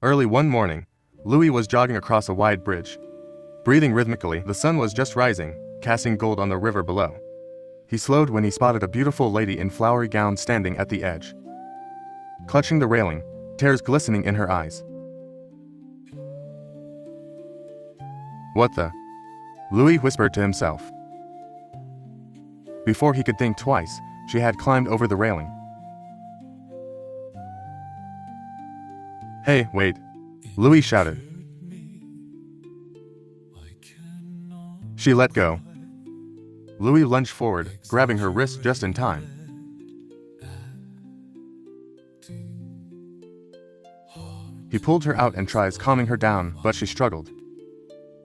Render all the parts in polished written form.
Early one morning, Louis was jogging across a wide bridge. Breathing rhythmically, the sun was just rising, casting gold on the river below. He slowed when he spotted a beautiful lady in flowery gown standing at the edge. Clutching the railing, tears glistening in her eyes. "What the?" Louis whispered to himself. Before he could think twice, she had climbed over the railing. "Hey, wait!" Louis shouted. She let go. Louis lunged forward, grabbing her wrist just in time. He pulled her out and tried calming her down, but she struggled.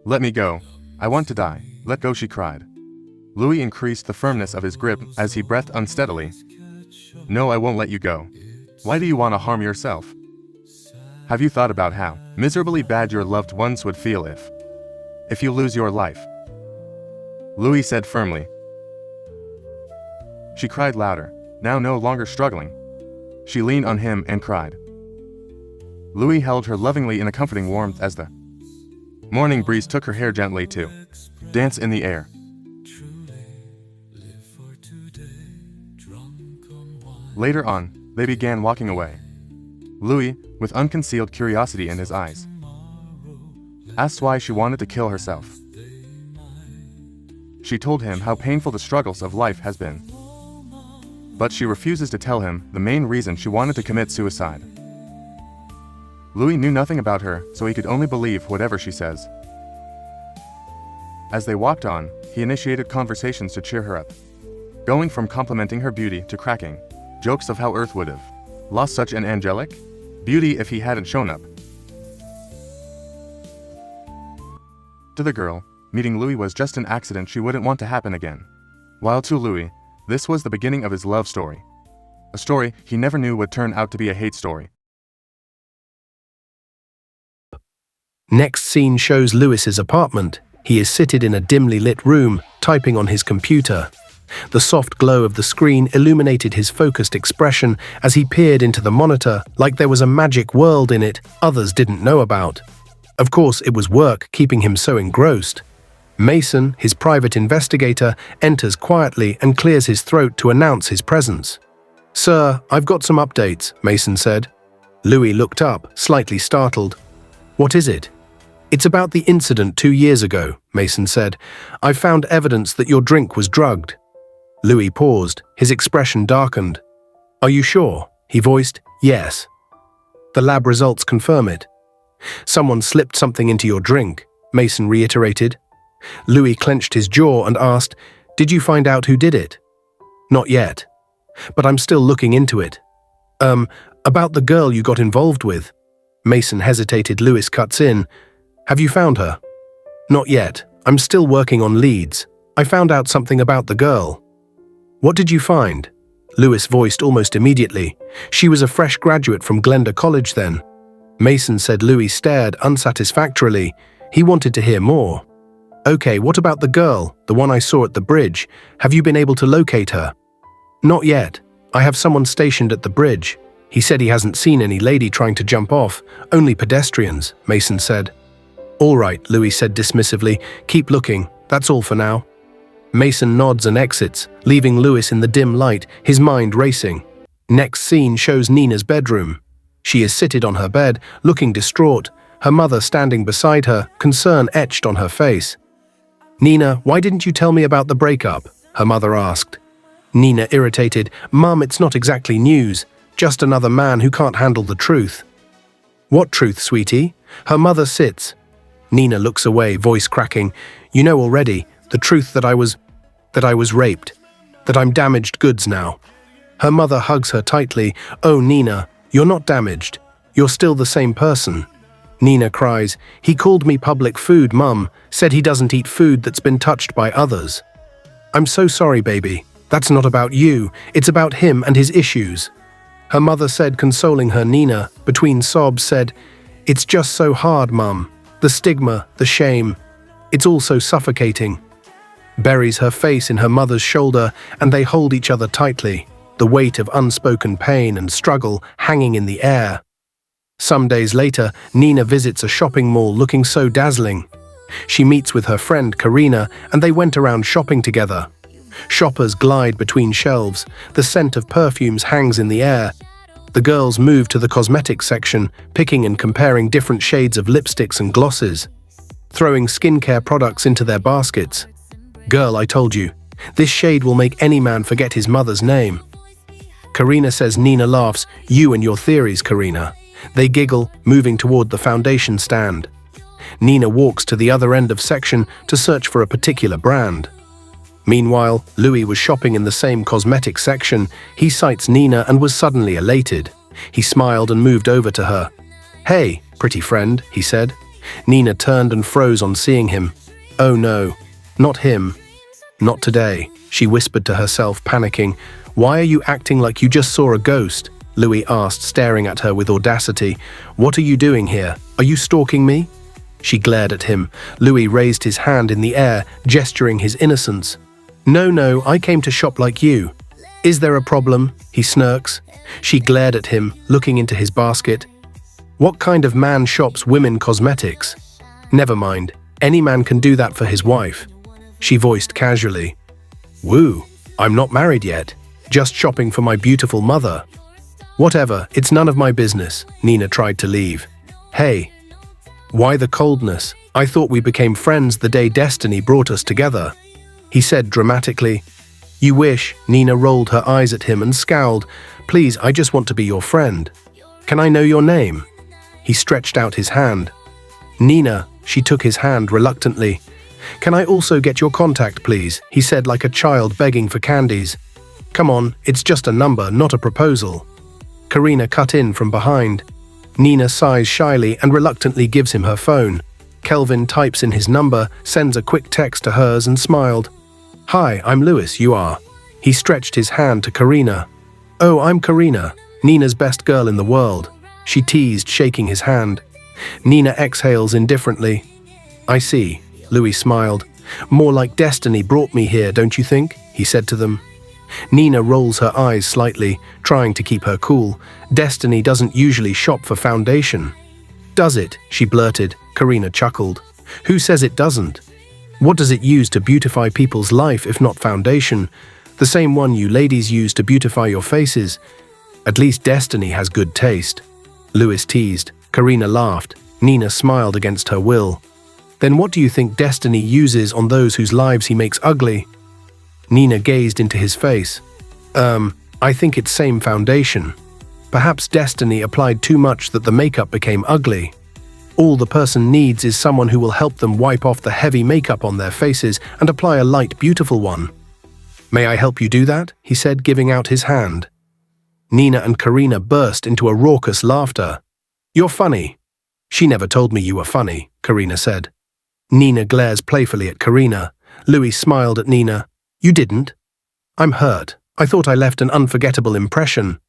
"Let me go. I want to die. Let go," she cried. Louis increased the firmness of his grip as he breathed unsteadily. "No, I won't let you go. Why do you want to harm yourself? Have you thought about how miserably bad your loved ones would feel if you lose your life?" Louis said firmly. She cried louder, now no longer struggling. She leaned on him and cried. Louis held her lovingly in a comforting warmth as the morning breeze took her hair gently to dance in the air. Later on, they began walking away. Louis, with unconcealed curiosity in his eyes, asked why she wanted to kill herself. She told him how painful the struggles of life has been. But she refuses to tell him the main reason she wanted to commit suicide. Louis knew nothing about her, so he could only believe whatever she says. As they walked on, he initiated conversations to cheer her up, going from complimenting her beauty to cracking jokes of how Earth would have lost such an angelic beauty if he hadn't shown up. To the girl, meeting Louis was just an accident she wouldn't want to happen again. While to Louis, this was the beginning of his love story. A story he never knew would turn out to be a hate story. Next scene shows Louis's apartment. He is seated in a dimly lit room, typing on his computer. The soft glow of the screen illuminated his focused expression as he peered into the monitor like there was a magic world in it others didn't know about. Of course, it was work keeping him so engrossed. Mason, his private investigator, enters quietly and clears his throat to announce his presence. "Sir, I've got some updates," Mason said. Louis looked up, slightly startled. "What is it?" "It's about the incident 2 years ago," Mason said. "I found evidence that your drink was drugged." Louis paused, his expression darkened. "Are you sure?" he voiced. "Yes." "The lab results confirm it." "Someone slipped something into your drink," Mason reiterated. Louis clenched his jaw and asked, "Did you find out who did it?" "Not yet. But I'm still looking into it." About the girl you got involved with." Mason hesitated. Louis cuts in. "Have you found her?" "Not yet. I'm still working on leads. I found out something about the girl." "What did you find?" Louis voiced almost immediately. "She was a fresh graduate from Glenda College then." Mason said. Louis stared unsatisfactorily. He wanted to hear more. "Okay, what about the girl, the one I saw at the bridge? Have you been able to locate her?" "Not yet. I have someone stationed at the bridge. He said he hasn't seen any lady trying to jump off, only pedestrians," Mason said. "All right," Louis said dismissively. "Keep looking. That's all for now." Mason nods and exits, leaving Louis in the dim light, his mind racing. Next scene shows Nina's bedroom. She is seated on her bed, looking distraught, her mother standing beside her, concern etched on her face. "Nina, why didn't you tell me about the breakup?" her mother asked. Nina, irritated, "Mum, it's not exactly news. Just another man who can't handle the truth." "What truth, sweetie?" Her mother sits. Nina looks away, voice cracking. "You know already, the truth that I was raped, that I'm damaged goods now." Her mother hugs her tightly. "Oh, Nina, you're not damaged. You're still the same person." Nina cries, "He called me public food, Mum, said he doesn't eat food that's been touched by others." "I'm so sorry, baby. That's not about you. It's about him and his issues." Her mother said, consoling her. Nina, between sobs, said, "It's just so hard, Mum. The stigma, the shame. It's all so suffocating." Buries her face in her mother's shoulder and they hold each other tightly, the weight of unspoken pain and struggle hanging in the air. Some days later, Nina visits a shopping mall looking so dazzling. She meets with her friend Karina and they went around shopping together. Shoppers glide between shelves, the scent of perfumes hangs in the air. The girls move to the cosmetics section, picking and comparing different shades of lipsticks and glosses, throwing skincare products into their baskets. "Girl, I told you, this shade will make any man forget his mother's name." Karina says. Nina laughs. "You and your theories, Karina." They giggle, moving toward the foundation stand. Nina walks to the other end of section to search for a particular brand. Meanwhile, Louis was shopping in the same cosmetic section. He sights Nina and was suddenly elated. He smiled and moved over to her. "Hey, pretty friend," he said. Nina turned and froze on seeing him. "Oh no, not him. Not today," she whispered to herself, panicking. "Why are you acting like you just saw a ghost?" Louis asked, staring at her with audacity. "What are you doing here? Are you stalking me?" She glared at him. Louis raised his hand in the air, gesturing his innocence. No, I came to shop like you." "Is there a problem?" he snarks. She glared at him, looking into his basket. "What kind of man shops women cosmetics?" "Never mind, any man can do that for his wife," she voiced casually. "Woo, I'm not married yet, just shopping for my beautiful mother." "Whatever, it's none of my business." Nina tried to leave. "Hey, why the coldness? I thought we became friends the day destiny brought us together," he said dramatically. "You wish." Nina rolled her eyes at him and scowled. "Please, I just want to be your friend. Can I know your name?" He stretched out his hand. "Nina," she took his hand reluctantly. "Can I also get your contact, please?" he said like a child begging for candies. "Come on, it's just a number, not a proposal." Karina cut in from behind. Nina sighs shyly and reluctantly gives him her phone. Kelvin types in his number, sends a quick text to hers and smiled. "Hi, I'm Louis, you are?" He stretched his hand to Karina. "Oh, I'm Karina, Nina's best girl in the world," she teased, shaking his hand. Nina exhales indifferently. "I see," Louis smiled. "More like destiny brought me here, don't you think?" he said to them. Nina rolls her eyes slightly, trying to keep her cool. "Destiny doesn't usually shop for foundation." "Does it?" she blurted. Karina chuckled. "Who says it doesn't? What does it use to beautify people's life if not foundation? The same one you ladies use to beautify your faces. At least Destiny has good taste." Louis teased. Karina laughed. Nina smiled against her will. "Then what do you think Destiny uses on those whose lives he makes ugly?" Nina gazed into his face. I think it's same foundation. Perhaps Destiny applied too much that the makeup became ugly. All the person needs is someone who will help them wipe off the heavy makeup on their faces and apply a light, beautiful one." "May I help you do that?" he said, giving out his hand. Nina and Karina burst into a raucous laughter. "You're funny." "She never told me you were funny," Karina said. Nina glares playfully at Karina. Louis smiled at Nina. "You didn't?" "I'm hurt. I thought I left an unforgettable impression."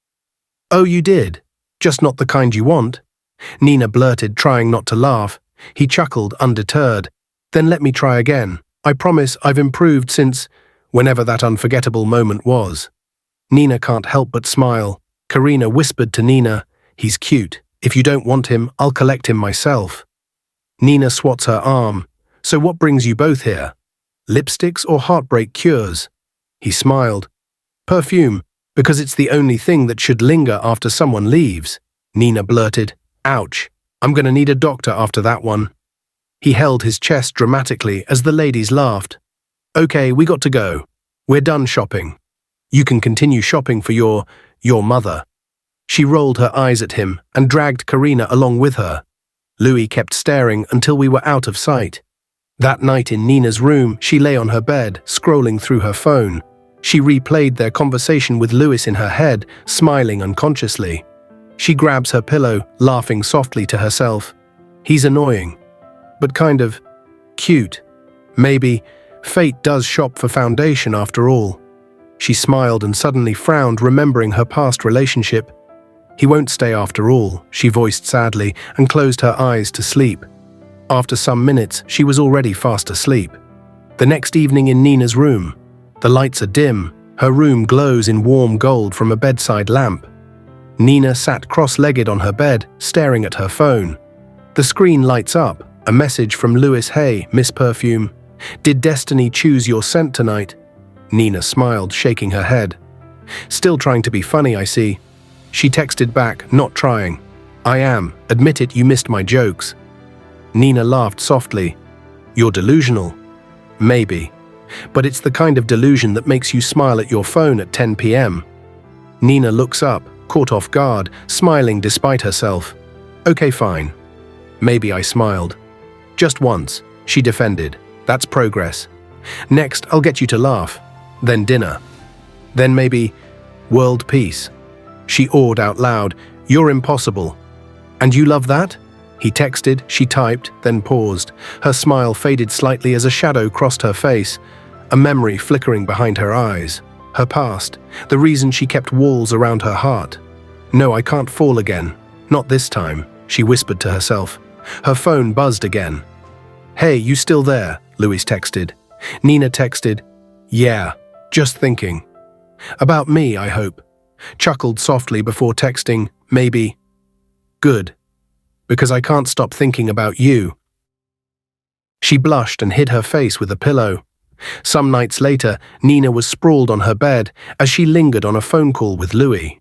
"Oh, you did? Just not the kind you want?" Nina blurted, trying not to laugh. He chuckled, undeterred. "Then let me try again. I promise I've improved since whenever that unforgettable moment was." Nina can't help but smile. Karina whispered to Nina, "He's cute. If you don't want him, I'll collect him myself." Nina swats her arm. "So what brings you both here? Lipsticks or heartbreak cures?" He smiled. "Perfume, because it's the only thing that should linger after someone leaves." Nina blurted. "Ouch, I'm gonna need a doctor after that one." He held his chest dramatically as the ladies laughed. "Okay, we got to go. We're done shopping. You can continue shopping for your mother." She rolled her eyes at him and dragged Karina along with her. Louis kept staring until we were out of sight. That night in Nina's room, she lay on her bed, scrolling through her phone. She replayed their conversation with Louis in her head, smiling unconsciously. She grabs her pillow, laughing softly to herself. He's annoying, but kind of cute. Maybe fate does shop for foundation after all. She smiled and suddenly frowned, remembering her past relationship. He won't stay after all, she voiced sadly, and closed her eyes to sleep. After some minutes, she was already fast asleep. The next evening in Nina's room. The lights are dim. Her room glows in warm gold from a bedside lamp. Nina sat cross-legged on her bed, staring at her phone. The screen lights up, a message from Lewis. "Hey, Miss Perfume. Did destiny choose your scent tonight?" Nina smiled, shaking her head. "Still trying to be funny, I see." She texted back, "Not trying. I am. Admit it, you missed my jokes." Nina laughed softly. "You're delusional." "Maybe. But it's the kind of delusion that makes you smile at your phone at 10 p.m. Nina looks up, caught off guard, smiling despite herself. "Okay, fine. Maybe I smiled. Just once," she defended. "That's progress. Next, I'll get you to laugh. Then dinner. Then maybe world peace." She awed out loud, "You're impossible." "And you love that?" He texted, she typed, then paused. Her smile faded slightly as a shadow crossed her face, a memory flickering behind her eyes. Her past, the reason she kept walls around her heart. "No, I can't fall again. Not this time," she whispered to herself. Her phone buzzed again. "Hey, you still there?" Louis texted. Nina texted, "Yeah, just thinking. About me, I hope." Chuckled softly before texting, "Maybe." "Good. Because I can't stop thinking about you." She blushed and hid her face with a pillow. Some nights later, Nina was sprawled on her bed as she lingered on a phone call with Louis.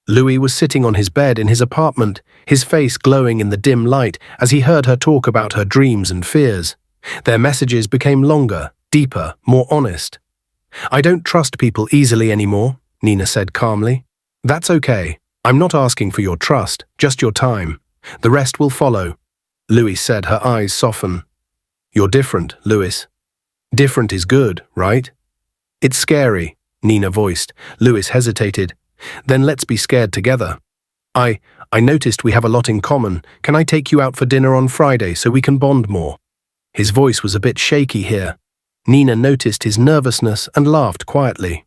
Louis was sitting on his bed in his apartment, his face glowing in the dim light as he heard her talk about her dreams and fears. Their messages became longer, deeper, more honest. "I don't trust people easily anymore," Nina said calmly. "That's okay. I'm not asking for your trust, just your time. The rest will follow." Louis said, her eyes soften. "You're different, Louis. Different is good, right?" "It's scary," Nina voiced. Louis hesitated. "Then let's be scared together. I noticed we have a lot in common. Can I take you out for dinner on Friday so we can bond more?" His voice was a bit shaky here. Nina noticed his nervousness and laughed quietly.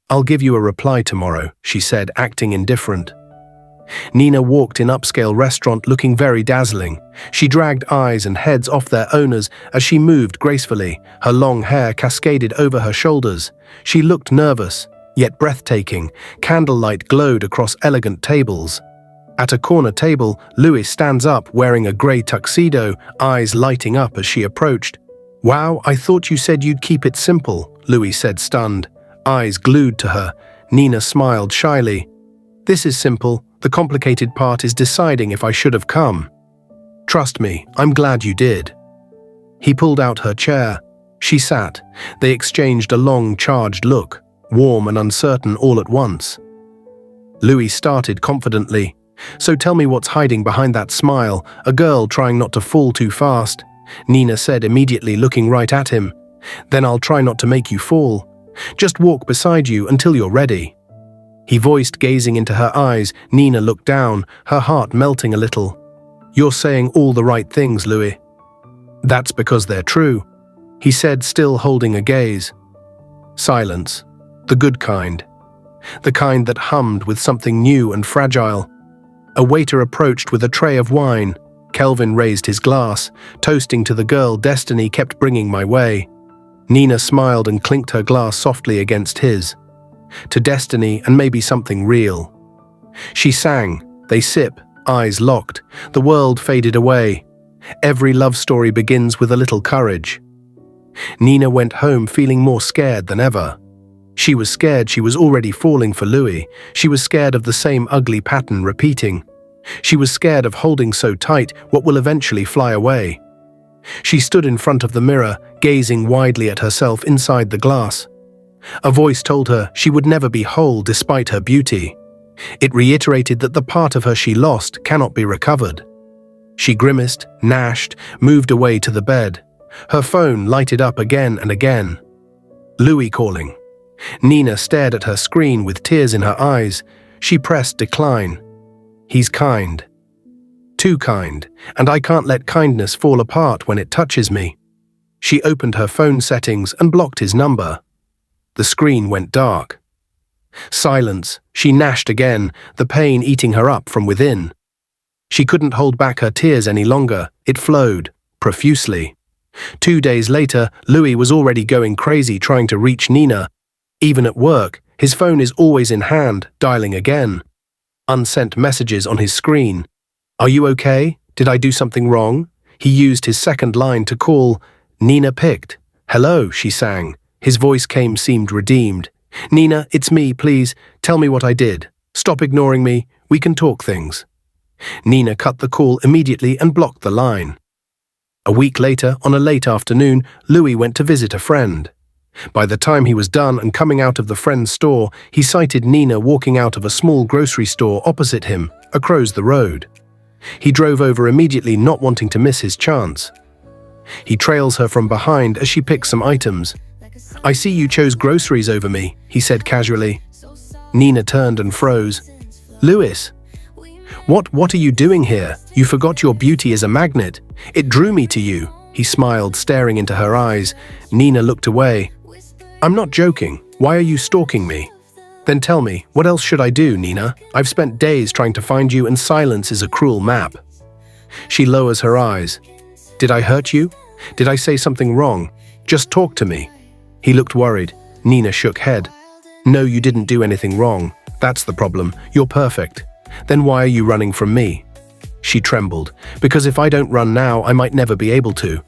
"I'll give you a reply tomorrow," she said, acting indifferent. Nina walked in upscale restaurant looking very dazzling. She dragged eyes and heads off their owners as she moved gracefully, her long hair cascaded over her shoulders. She looked nervous, yet breathtaking. Candlelight glowed across elegant tables. At a corner table, Louis stands up wearing a grey tuxedo, eyes lighting up as she approached. "Wow, I thought you said you'd keep it simple," Louis said, stunned, eyes glued to her. Nina smiled shyly. "This is simple. The complicated part is deciding if I should have come. Trust me, I'm glad you did." He pulled out her chair. She sat. They exchanged a long, charged look, warm and uncertain all at once. Louis started confidently. "So tell me what's hiding behind that smile, a girl trying not to fall too fast." Nina said immediately, looking right at him. "Then I'll try not to make you fall. Just walk beside you until you're ready." He voiced, gazing into her eyes. Nina looked down, her heart melting a little. "You're saying all the right things, Louis." "That's because they're true," he said, still holding a gaze. Silence. The good kind. The kind that hummed with something new and fragile. A waiter approached with a tray of wine. Kelvin raised his glass, toasting to the girl destiny kept bringing my way. Nina smiled and clinked her glass softly against his. To destiny and maybe something real. She sang. They sip, eyes locked. The world faded away. Every love story begins with a little courage. Nina went home feeling more scared than ever. She was scared she was already falling for Louis. She was scared of the same ugly pattern repeating. She was scared of holding so tight what will eventually fly away. She stood in front of the mirror, gazing widely at herself inside the glass. A voice told her she would never be whole despite her beauty. It reiterated that the part of her she lost cannot be recovered. She grimaced, gnashed, moved away to the bed. Her phone lighted up again and again. Louis calling. Nina stared at her screen with tears in her eyes. She pressed decline. He's kind. Too kind, and I can't let kindness fall apart when it touches me. She opened her phone settings and blocked his number. The screen went dark. Silence. She gnashed again, the pain eating her up from within. She couldn't hold back her tears any longer. It flowed, profusely. 2 days later, Louis was already going crazy trying to reach Nina. Even at work, his phone is always in hand, dialing again. unsent messages on his screen. "Are you okay? Did I do something wrong?" He used his second line to call. Nina picked. "Hello," she sang. His voice seemed redeemed. "Nina, it's me, please. Tell me what I did. Stop ignoring me. We can talk things." Nina cut the call immediately and blocked the line. A week later, on a late afternoon, Louis went to visit a friend. By the time he was done and coming out of the friend's store, he sighted Nina walking out of a small grocery store opposite him, across the road. He drove over immediately, not wanting to miss his chance. He trails her from behind as she picks some items. "I see you chose groceries over me," he said casually. Nina turned and froze. "Louis, what are you doing here? You forgot your beauty is a magnet. It drew me to you," he smiled, staring into her eyes. Nina looked away. "I'm not joking. Why are you stalking me?" "Then tell me, what else should I do, Nina? I've spent days trying to find you and silence is a cruel map." She lowers her eyes. "Did I hurt you? Did I say something wrong? Just talk to me." He looked worried. Nina shook head. "No, you didn't do anything wrong. That's the problem. You're perfect. Then why are you running from me?" She trembled. "Because if I don't run now, I might never be able to."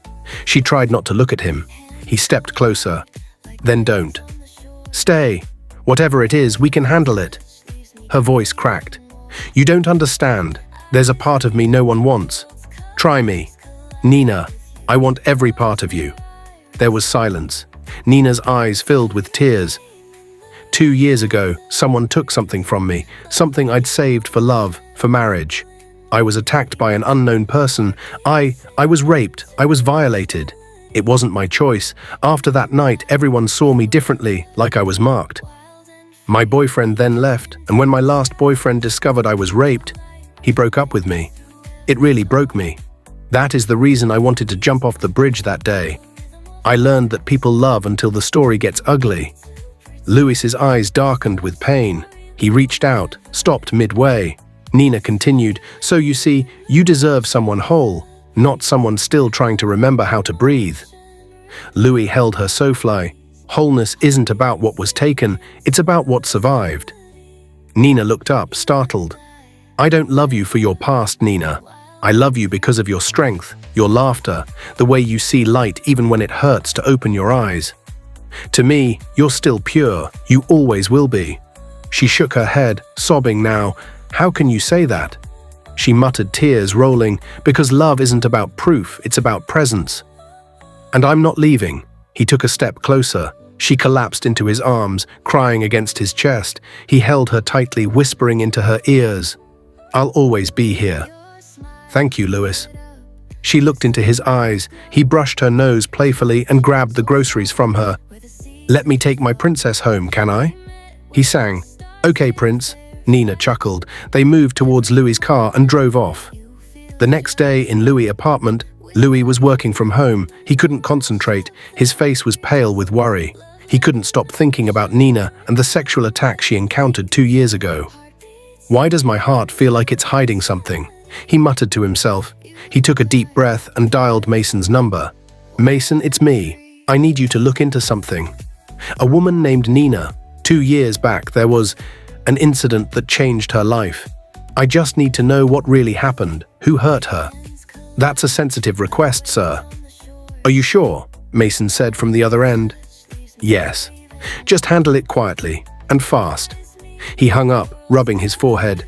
She tried not to look at him. He stepped closer. "Then don't. Stay. Whatever it is, we can handle it." Her voice cracked. "You don't understand. There's a part of me no one wants. Try me. Nina, I want every part of you." There was silence. Nina's eyes filled with tears. 2 years ago, someone took something from me, something I'd saved for love, for marriage. I was attacked by an unknown person. I was raped. I was violated. It wasn't my choice. After that night, everyone saw me differently, like I was marked. My boyfriend then left, and when my last boyfriend discovered I was raped, he broke up with me. It really broke me. That is the reason I wanted to jump off the bridge that day. I learned that people love until the story gets ugly. Louis's eyes darkened with pain. He reached out, stopped midway. Nina continued, "So you see, you deserve someone whole, not someone still trying to remember how to breathe." Louis held her soulfly. Wholeness isn't about what was taken, it's about what survived. Nina looked up, startled. "I don't love you for your past, Nina. I love you because of your strength, your laughter, the way you see light even when it hurts to open your eyes. To me, you're still pure. You always will be." She shook her head, sobbing now. "How can you say that?" She muttered, tears rolling, "Because love isn't about proof, it's about presence. And I'm not leaving." He took a step closer. She collapsed into his arms, crying against his chest. He held her tightly, whispering into her ears, "I'll always be here." "Thank you, Louis." She looked into his eyes. He brushed her nose playfully and grabbed the groceries from her. "Let me take my princess home, can I?" He sang. "Okay, Prince." Nina chuckled. They moved towards Louis's car and drove off. The next day in Louis' apartment, Louis was working from home. He couldn't concentrate. His face was pale with worry. He couldn't stop thinking about Nina and the sexual attack she encountered 2 years ago. "Why does my heart feel like it's hiding something?" he muttered to himself. He took a deep breath and dialed Mason's number. "Mason, it's me. I need you to look into something. A woman named Nina. 2 years back, there was an incident that changed her life. I just need to know what really happened, who hurt her." "That's a sensitive request, sir." "Are you sure?" Mason said from the other end. "Yes. Just handle it quietly, and fast." He hung up, rubbing his forehead.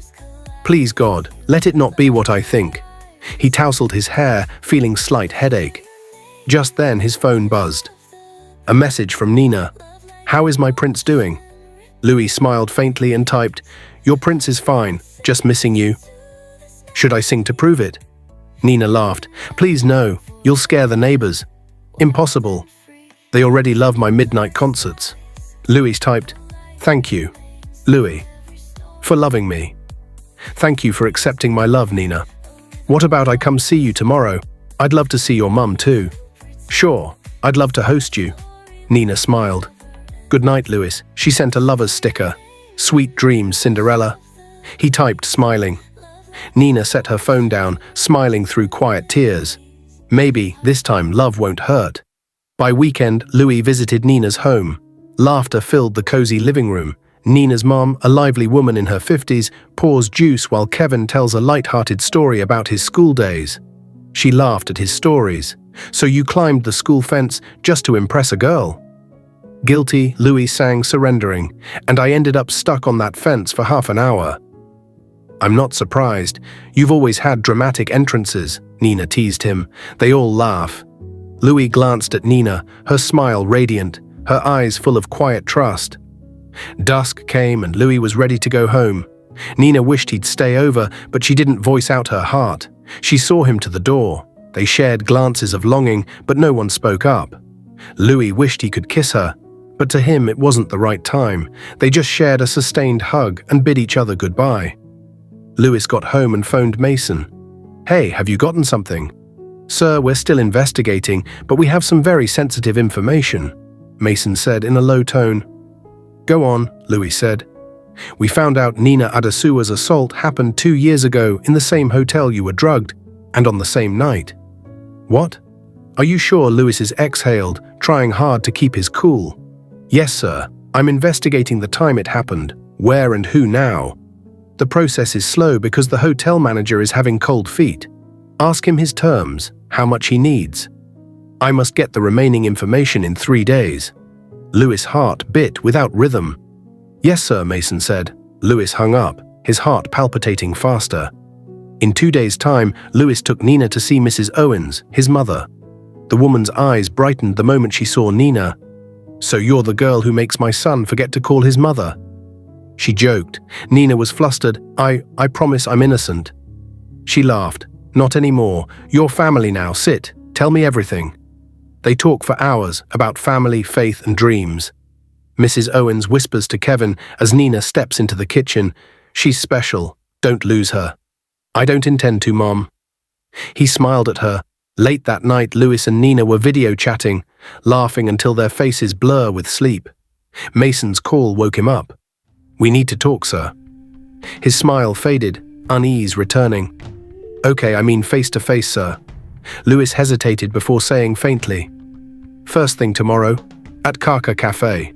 "Please God, let it not be what I think." He tousled his hair, feeling slight headache. Just then his phone buzzed. A message from Nina. "How is my prince doing?" Louis smiled faintly and typed, "Your prince is fine, just missing you." "Should I sing to prove it?" Nina laughed. "Please no, you'll scare the neighbors." "Impossible. They already love my midnight concerts." Louis typed, "Thank you, Louis, for loving me. Thank you for accepting my love, Nina. What about I come see you tomorrow? I'd love to see your mum too." "Sure, I'd love to host you." Nina smiled. "Good night, Louis." She sent a lover's sticker. "Sweet dreams, Cinderella." He typed, smiling. Nina set her phone down, smiling through quiet tears. Maybe, this time, love won't hurt. By weekend, Louis visited Nina's home. Laughter filled the cozy living room. Nina's mom, a lively woman in her 50s, pours juice while Kevin tells a light-hearted story about his school days. She laughed at his stories. "So you climbed the school fence just to impress a girl?" Guilty, Louis sang, surrendering, "And I ended up stuck on that fence for half an hour." "I'm not surprised. You've always had dramatic entrances," Nina teased him. They all laugh. Louis glanced at Nina, her smile radiant, her eyes full of quiet trust. Dusk came and Louis was ready to go home. Nina wished he'd stay over, but she didn't voice out her heart. She saw him to the door. They shared glances of longing, but no one spoke up. Louis wished he could kiss her, but to him it wasn't the right time. They just shared a sustained hug and bid each other goodbye. Louis got home and phoned Mason. "Hey, have you gotten something?" "Sir, we're still investigating, but we have some very sensitive information," Mason said in a low tone. "Go on," Louis said. "We found out Nina Adasua's assault happened 2 years ago in the same hotel you were drugged, and on the same night." "What?" "Are you sure?" Louis's exhaled, trying hard to keep his cool. "Yes, sir. I'm investigating the time it happened, where and who now. The process is slow because the hotel manager is having cold feet. Ask him his terms, how much he needs. I must get the remaining information in 3 days." Louis' heart bit without rhythm. "Yes, sir," Mason said. Louis hung up, his heart palpitating faster. In 2 days' time, Louis took Nina to see Mrs. Owens, his mother. The woman's eyes brightened the moment she saw Nina. "So you're the girl who makes my son forget to call his mother?" She joked. Nina was flustered. I promise I'm innocent." She laughed. "Not anymore. You're family now. Sit. Tell me everything." They talk for hours about family, faith, and dreams. Mrs. Owens whispers to Kevin as Nina steps into the kitchen. "She's special. Don't lose her." "I don't intend to, Mom." He smiled at her. Late that night, Louis and Nina were video chatting, laughing until their faces blur with sleep. Mason's call woke him up. "We need to talk, sir." His smile faded, unease returning. "Okay, I mean face-to-face, sir." Louis hesitated before saying faintly, "First thing tomorrow, at Kaka Cafe."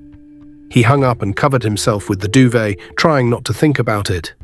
He hung up and covered himself with the duvet, trying not to think about it.